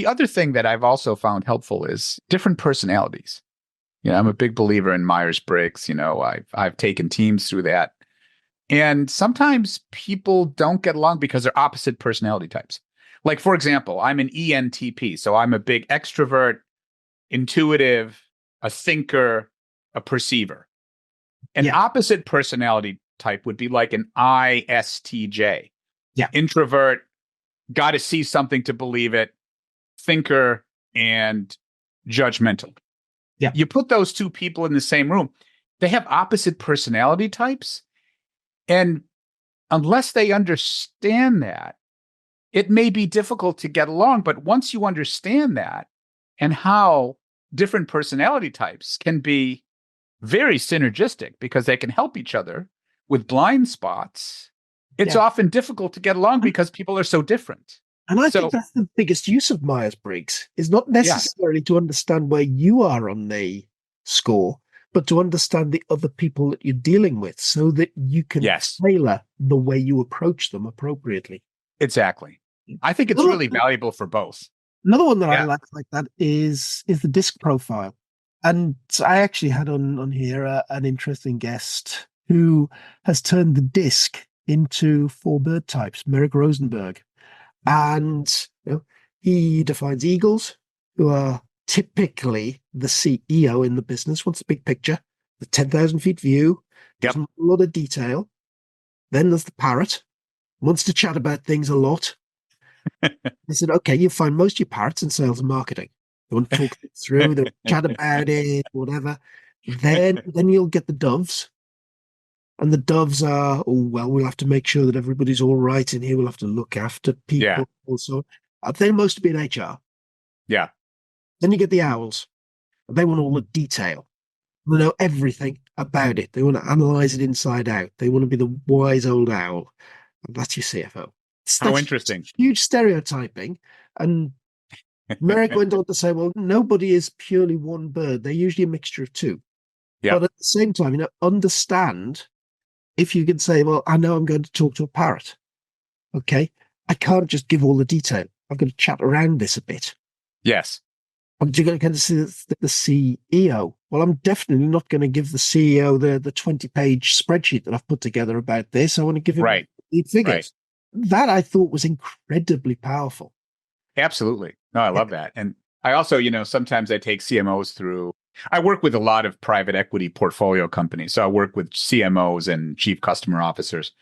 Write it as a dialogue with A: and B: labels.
A: The other thing that I've also found helpful is different personalities. I'm a big believer in Myers-Briggs. I've taken teams through that. And sometimes people don't get along because they're opposite personality types. Like, for example, I'm an ENTP. So I'm a big extrovert, intuitive, a thinker, a perceiver. An
B: Yeah.
A: opposite personality type would be like an ISTJ,
B: Yeah.
A: introvert, got to see something to believe it, thinker, and judgmental.
B: Yeah.
A: You put those two people in the same room, they have opposite personality types. And unless they understand that, it may be difficult to get along. But once you understand that and how different personality types can be very synergistic because they can help each other with blind spots, it's
B: Yeah.
A: often difficult to get along because people are so different.
B: And I think
A: So,
B: that's the biggest use of Myers-Briggs is not
A: yeah,
B: necessarily to understand where you are on the score, but to understand the other people that you're dealing with so that you can
A: yes,
B: tailor the way you approach them appropriately.
A: exactly. I think it's
B: Another,
A: really valuable for both.
B: another one that I
A: Yeah.
B: like that is the disc profile. And I actually had on here an interesting guest who has turned the disc into four bird types, Merrick Rosenberg. And he defines eagles, who are typically the CEO in the business, wants the big picture, the 10,000 feet view,
A: Yep.
B: doesn't want a lot of detail. Then there's the parrot, wants to chat about things a lot. I said, okay, you'll find most of your parrots in sales and marketing. They want to talk it through, they chat about it, whatever. Then you'll get the doves. And the doves are, oh, well, we'll have to make sure that everybody's all right in here. We'll have to look after
A: Yeah.
B: people also. They mostly be in HR.
A: Yeah.
B: Then you get the owls. They want all the detail. They know everything about it. They want to analyze it inside out. They want to be the wise old owl. And that's your CFO.
A: How
B: That's
A: interesting.
B: huge stereotyping. And Merrick went on to say, well, nobody is purely one bird. They're usually a mixture of two.
A: Yeah.
B: But at the same time, understand if you can say, well, I know I'm going to talk to a parrot. Okay. I can't just give all the detail. I've got to chat around this a bit.
A: Yes.
B: And you're going to see the CEO. Well, I'm definitely not going to give the CEO the 20-page spreadsheet that I've put together about this. I want to give him lead figures. Right. That I thought was incredibly powerful.
A: Absolutely. No, I love that. And I also, sometimes I take CMOs through, I work with a lot of private equity portfolio companies. So I work with CMOs and chief customer officers.